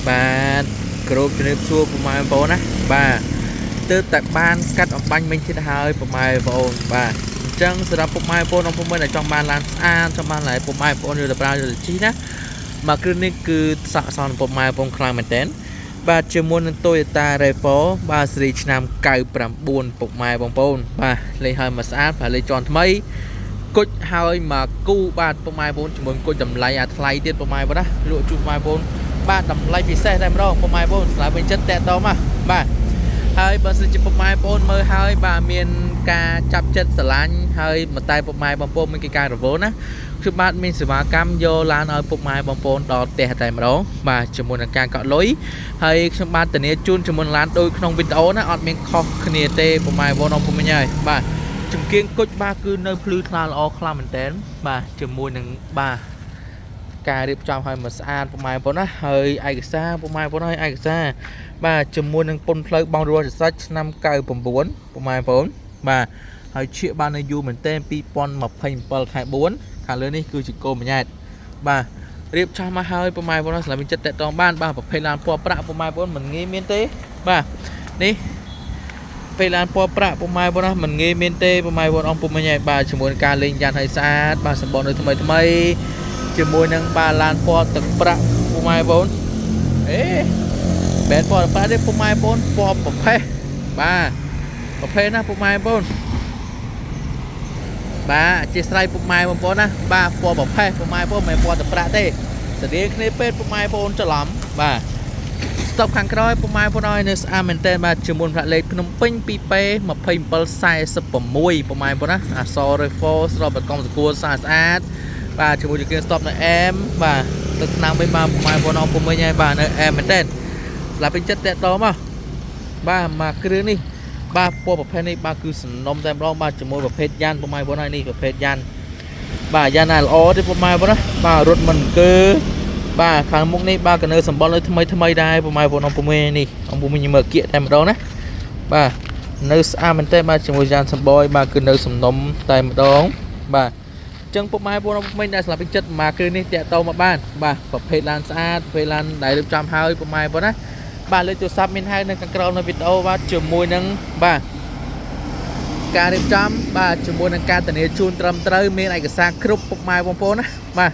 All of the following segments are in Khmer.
បាទគ្រប់ជំរាបសួរពុកម៉ែបងប្អូនណាបាទទើបតែបានកាត់អំបញ្ញមិញទៀតហើយពុកម៉ែបងប្អូនបាទអញ្ចឹងសម្រាប់ពុកម៉ែបងប្អូនអពុកមើលតែចង់បានឡានស្អាតចង់បានឡានពុកម៉ែបងប្អូនយកទៅប្រើយកទៅជិះណាមកគ្រឿងនេះគឺស័ក្តិសមពុកម៉ែបងប្អូនខ្លាំងមែនតើបាទជាមួយនឹង Toyota RAV4 បាទស៊េរីឆ្នាំ99ពុកម៉ែបងប្អូនបាទលេខហើយមកស្អាតបាទលេខជាន់ថ្មីគុជហើយមកគូបាទពុកម៉ែបងប្អូនជាមួយគុជតម្លៃអាថ្លៃទៀតពុកម៉ែបងណាលក់ជូនពុកម៉ែបងប្អូនបាទតម្លៃពិសេសតែម្ដងពុកម៉ែបងប្អូនស្លាប់ពេញចិត្តតាក់តមកបាទហើយបើសិនជាពុកម៉ែបងប្អូនមើលហើយបាទមានការចាប់ចិត្តស្រឡាញ់ហើយមកតែពុកម៉ែបងប្អូនមានកិច្ចការរវល់ណាគឺបាទមានសេវាកម្មយកឡានឲ្យពុកម៉ែបងប្អូនដល់ផ្ទះតែម្ដងបាទជាមួយនឹងការកក់លុយហើយខ្ញុំបាទធានាជូនជាមួយឡានដូចក្នុងវីដេអូណាអត់មានខុសគ្នាទេពុកម៉ែបងប្អូនពុកមិញហើយបាទជំគៀងគុជបាទគឺនៅភ្លឺថ្លាល្អខ្លាំងមែនតើបាទជាមួយនឹងបាទការរៀបចំឲ្យមកស្អាតពុកម៉ែបងប្អូនណាហើយឯកសារពុកម៉ែបងប្អូនហើយឯកសារបាទជាមួយនឹងពន្ធផ្លូវបង់រស់សាច់ឆ្នាំ99ពុកម៉ែបងប្អូនបាទហើយឈៀកបាននៅយូរមែនតើ2027ខែ4ខាងលើនេះគឺជាកូនបញ្ញាតបាទរៀបចំមកហើយពុកម៉ែបងប្អូនស្លាប់មានចិត្តតាក់ទងបានបាទប្រភេទឡានពណ៌ប្រាក់ពុកម៉ែបងប្អូនមិនងាយមានទេបាទនេះពេលឡានពណ៌ប្រាក់ពុកម៉ែបងប្អូនមិនងាយមានទេពុកម៉ែបងប្អូនអង្គពុកមិញហើយបាទជាមួយនឹងការលេងយ៉ានឲ្យស្អាតបាទសម្បត្តិនៅថ្មីជាមួយនឹងបាទឡានពណ៌ទឹកប្រាក់ពុកម៉ែបងប្អូនបែនពណ៌ប្រាក់ទេពុកម៉ែបងប្អូនពណ៌ប្រភេទបាទប្រភេទណាពុកម៉ែបងប្អូនបាទអធិស្ឋានពុកម៉ែបងប្អូនណាបាទពណ៌ប្រភេទពុកម៉ែបងប្អូនមិនពណ៌ទឹកប្រាក់ទេស្តៀងគ្នាពេកពុកម៉ែបងប្អូនច្រឡំបាទស្តុបខាងក្រោយពុកម៉ែបងប្អូនឲ្យនៅស្អាតមែនតើបាទជាមួយផ្លាកលេខភ្នំពេញ 2P2746 ពុកម៉ែបងប្អូនណាអក្សរ RAV4 ស្របបកងសកួរស្អាតបាទជាមួយជាគ្រឿងស្តុបនៅអែមបាទទឹកឆ្នាំវិញបាទពុកម៉ែបងប្អូនពុកមិញហើយបាទនៅអែមមែនតើស្លាប់ពេញចិត្តតាក់តមកបាទមកគ្រឿងនេះបាទពណ៌ប្រភេទនេះបាទគឺសំណុំតែម្ដងបាទជាមួយប្រភេទយ៉ានពុកម៉ែបងប្អូនហើយនេះប្រភេទយ៉ានបាទយ៉ានណាល្អទេពុកម៉ែបងប្អូនណាបាទរត់មិនគឺបាទខាងមុខនេះបាទក៏នៅសម្បល់នៅថ្មីដែរពុកម៉ែបងប្អូនពុកមិញនេះអង្គពុកមិញមើលគៀកតែម្ដងណាបាទនៅស្អាតមែនតើបាទជាមួយយ៉ានសម្បយបាទគឺនៅសំណុំតែម្ដងបាទអញ្ចឹងពុកម៉ែបងប្អូនពុកមិញដែលស្លាប់ពេញចិត្តមកគ្រឿងនេះតាក់តមកបានបាទប្រភេទឡានស្អាតប្រភេទឡានដែលរៀបចំហើយពុកម៉ែបងប្អូនណាបាទលេខទូរស័ព្ទមានហើយនៅខាងក្រោមនៅវីដេអូបាទជាមួយនឹងបាទការរៀបចំបាទជាមួយនឹងការធានាជូនត្រឹមត្រូវមានឯកសារគ្រប់ពុកម៉ែបងប្អូនណាបាទ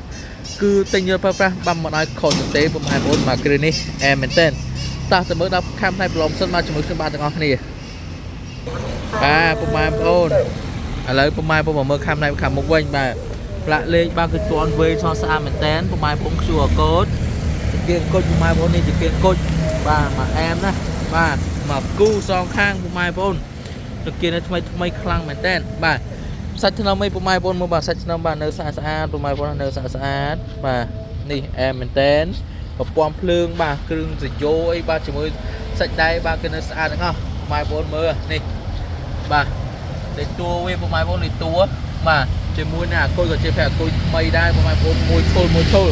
គឺទិញយកប្រើប្រាស់បាទមិនឲ្យខុសទេពុកម៉ែបងប្អូនមកគ្រឿងនេះអែមមែនតើតោះទៅមើលដល់ខាងផ្នែកប្រឡំសិនបាទជាមួយខ្ញុំបាទទាំងអស់គ្នាបាទពុកម៉ែបងប្អូនឥឡូវពុកម៉ែបងប្អូនមើលខាងផ្នែកខាងមុខវិញបាទផ្លាកលេខបាទគឺជាន់វែងស្អាតមែនតើពុកម៉ែបងប្អូន QR code ជាគៀងគុជពុកម៉ែបងប្អូននេះជាគៀងគុជបាទមកអែមណាបាទមកគូសងខាងពុកម៉ែបងប្អូនទៅគៀងនៅថ្មីខ្លាំងមែនតើបាទសាច់ថ្នមឯពុកម៉ែបងប្អូនមើលបាទសាច់ថ្នមបាទនៅស្អាតពុកម៉ែបងប្អូននៅស្អាតបាទនេះអែមមែនតើប្រព័ន្ធភ្លើងបាទគ្រឿងសយោអីបាទជាមួយសាច់ដៃបាទគឺនៅស្អាតទាំងអស់ពុកម៉ែបងប្អូនមើលនេះបាទលេខតួវាពុកម៉ែបងប្អូនលេខតួបាទជាមួយនឹងអាគុយក៏ជាភ័ក្រអាគុយថ្មីដែរពុកម៉ែបងប្អូនមួយឈុល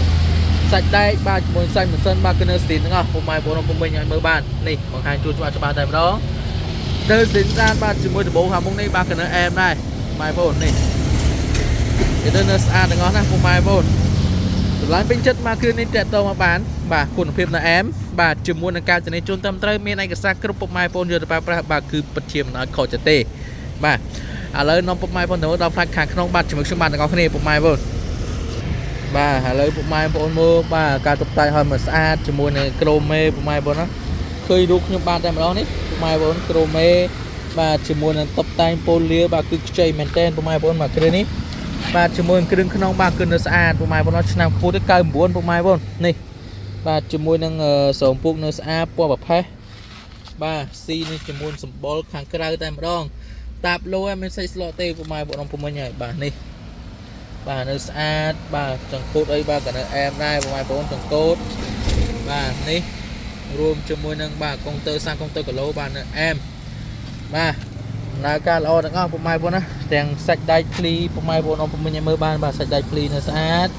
សាច់ដែកបាទជាមួយសាច់ម៉ាស៊ីនបាទគឺនៅស្ទីនទាំងអស់ពុកម៉ែបងប្អូនពុកមិញឲ្យមើលបាននេះបង្ហាញជូនច្បាស់តែម្ដងទៅស្ទីនស្អាតបាទជាមួយដំបូងខាងមុខនេះបាទគឺនៅអែមដែរពុកម៉ែបងប្អូននេះវាទៅនៅស្អាតទាំងអស់ណាពុកម៉ែបងប្អូនសម្លាញ់ពេញចិត្តមកគ្រឿងនេះតាក់ទងមកបានបាទគុណភាពនៅអែមបាទជាមួយនឹងការធានាជូនត្រឹមត្រូវមានឯកសារគ្រប់ពុកម៉ែបងប្អូនយកទៅប្រើប្រាស់បាទគឺពិតជាមិនឲ្យខុសចិត្តទេបាទឥឡូវនាំពុកម៉ែបងប្អូនដល់ផ្នែកខាងក្នុងបាទជាមួយខ្ញុំបាទទាំងអស់គ្នាពុកម៉ែបងប្អូនបាទឥឡូវពុកម៉ែបងប្អូនមើលបាទការតុបតែងឲ្យមកស្អាតជាមួយនឹងក្រូមេពុកម៉ែបងប្អូនណាឃើញរូបខ្ញុំបាទតែម្ដងនេះពុកម៉ែបងប្អូនក្រូមេបាទជាមួយនឹងតុបតែងប៉ូលាបាទគឺខ្ចីមែនតើពុកម៉ែបងប្អូនមកគ្រឿងនេះបាទជាមួយនឹងគ្រឿងក្នុងបាទគឺនៅស្អាតពុកម៉ែបងប្អូនឆ្នាំខ្ពស់ទៅ99ពុកម៉ែបងប្អូននេះបាទជាមួយនឹងស្រោមពុកនៅស្អាតពណ៌ប្រផេះបាទស៊ីនេះជាមួយសម្បុរខាងក្រៅតែម្ដងតាបលូមានសាច់ស្លក់ទេពុកម៉ែបងប្អូនពុកមិញហើយបាទនេះបាទនៅស្អាតបាទចង្កូតអីបាទក៏នៅអែមដែរពុកម៉ែបងប្អូនចង្កូតបាទនេះរួមជាមួយនឹងបាទកុងទ័រសាំងកុងទ័រគីឡូបាទនៅអែមបាទដំណើរការល្អទាំងអស់ពុកម៉ែបងប្អូនណាទាំងសាច់ដែកភ្លីពុកម៉ែបងប្អូនពុកមិញឲ្យមើលបានបាទសាច់ដែកភ្លីនៅស្អាត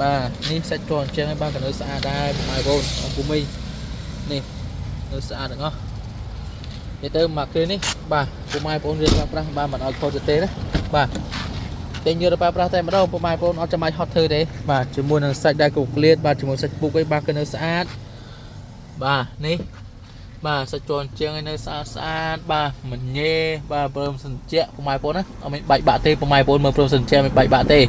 បាទនេះសាច់ជ័រអញ្ចឹងហើយបាទក៏នៅស្អាតដែរពុកម៉ែបងប្អូនអង្គពុកមិញនេះនៅស្អាតទាំងអស់និយាយទៅមកគ្រឿងនេះបាទពុកម៉ែបងប្អូនរៀនប្រើប្រាស់បាទមិនឲ្យខុសទេណាបាទតែយកទៅប្រើប្រាស់តែម្ដងពុកម៉ែបងប្អូនអត់ចាំបាច់ហត់ធ្វើទេបាទជាមួយនឹងសាច់ដែកគូក្លៀតបាទជាមួយសាច់ពុកអីបាទគឺនៅស្អាត bà ní bà sẽ chọn chiang nơi xa xa bà mình nhê bà bơm sân chẹ của mai bốn á ông mình bảy bạ tê của mai bốn mà bơm sân chẹ mình bảy bạ tê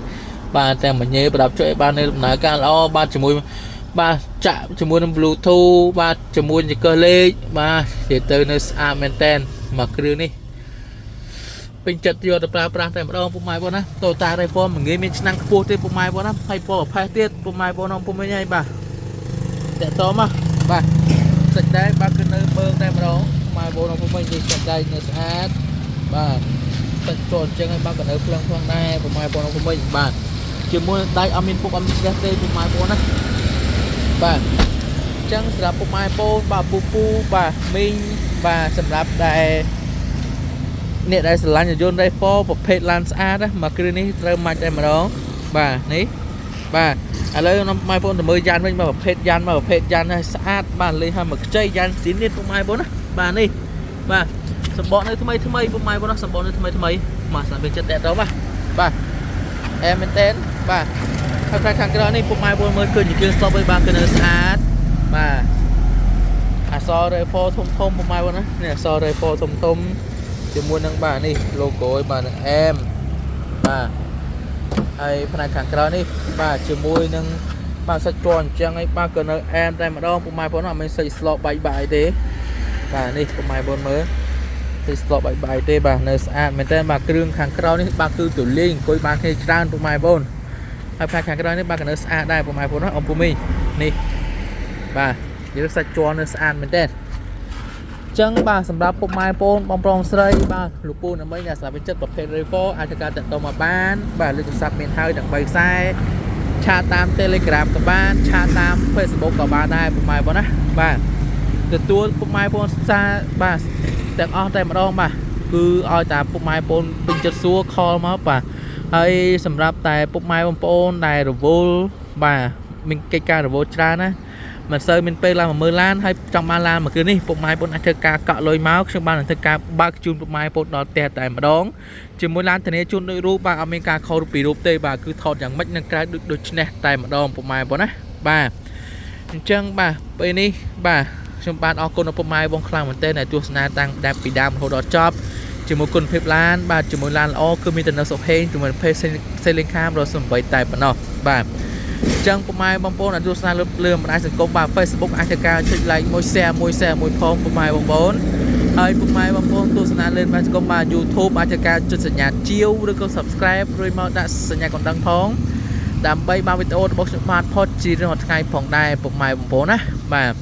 bà tem mình nhê bà đọc chơi bà nơi nói cả lo ba chỉ mùi ba chạm chỉ mùi năm bluetooth ba chỉ mùi những cơ lê ba để từ nơi xa maintain mà cứ đi bình chật vô tập ra tại một ông mai bốn á tôi ta đây form mình nghĩ mình năng cua tê mai bốn á hay form phải tiết mai bốn ông mới nhây bà để to mà bà sạch đấy ba cái nơi bơm đây mà đó mai bốn ông mình đi sạch đây nơi sát bà sạch tròn chân ba cái nơi phương này mai bốn ông mình bà chỉ muốn đây âm in phục âm ra tê mai bốn á bà chẳng sập mai bốn bà pu bà minh bà sầm lạp đại nè đây là nhà John đây for một page lance a đó mà cái này rơi mặt đây mà đó bà ní bà à lấy nó mai phone mới dàn mình mà page dàn này sát bà lấy ham một chơi dàn xín lên của mai bốn á bà ní bà sầm bọn này thứ mấy của mai bốn nó sầm bọn này thứ mấy mà làm bên chân đẹp đó bà em bên tên bà thằng cái đó này của mai bốn mới cười những kia so với ba cái này sát bà à so đây for thông của mai bốn á nè so đây for thông chỉ muốn nâng bà này logo bà nâng em bà ai phần này càng cái đó đi bà chỉ muốn nâng bà sẽ tròn chẳng ấy ba cần em đây mà đâu của mai bốn là mình xây slot bảy bài thế bà này của mai bốn mới xây slot bảy bài thế bà nơi xa mình tên bà kêu hàng cái đó đi bà kêu tiểu linh coi bà khi trang của mai bốn hai phần hàng cái đó đi bà cần nơi xa đây của mai bốn nó ông của mình nè bà chỉ được sẽ tròn nơi xa mình tên chẳng bàสำหรับปุ่มไม้โปนบอมปรองสไลด์bàลูกปูนở mấy nhà sản xuất chấtประเภทเรโฟอาจจะการจัดตัวมาบ้านbàเลยจะสับเมนเท้าจากใบไซชาตามเทเลกราฟกับบ้านชาตามเฟซบุ๊กกับบ้านได้ปุ่มไม้โปนนะbàแต่ตัวปุ่มไม้โปนซาbàแต่อ้อแต่มาดองbàคืออ้อยแต่ปุ่มไม้โปนเป็นจัดซัวคอมาbàไอ้สำหรับแต่ปุ่มไม้บอมโปนได้ระโวbà mình cây caระโวชานะมันเซอร์มันเป็นลามือล้านให้จังมาล้านมาคือนี่ปุ่มไม้บนอัตราเกาะลอยเมาส์ช่วงบ้านอัตราบักจูนปุ่มไม้บนดอแต่มาดองจึงมวยล้านทะเลจูนโดยรูปบางอเมริกาเขาปีรูปเตยบาคือถอดอย่างมัดนังกระดุดชนะแต่มาดองปุ่มไม้บนนะบ่าจังบ่าไปนี่บ่าช่วงบ้านออกคนปุ่มไม้บนคลังเหมือนเต้ในตัวสนาตังแดบปีดามโหดอจ็อบจึงมวยคนเพลล้านบ่าจึงมวยล้านออกคือมีแต่นักสอบเพลงจึงมวยเพลเซลิงคามเราสมบัติแต่มาดองบ่าจังปุ่มไม้บอมโปนอันดูสนาเลื่อมได้สังคมแบบเฟซบุ๊กอาจจะการช่วยไลค์มวยแชร์มวยพร้อมปุ่มไม้บอมโปนไอ้ปุ่มไม้บอมโปนดูสนาเลื่อมได้สังคมแบบยูทูบอาจจะการจุดสัญญาณเจียวหรือก็ subscribe หรือมาดัชสัญญาณก่อนดังท้องดำใบบางวิดีโอบล็อกสมาร์ทพอดจีนหอดไงผ่องได้ปุ่มไม้บอมโปนนะแบบ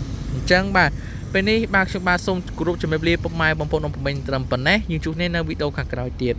จังแบบเป็นนี้บางช่วงบางส่งกรุ๊ปจะไม่เรียบปุ่มไม้บอมโปนองปุ่มเป็นตรำปนนะยิ่งชุดนี้ในวิดีโอขังกระไรเตียน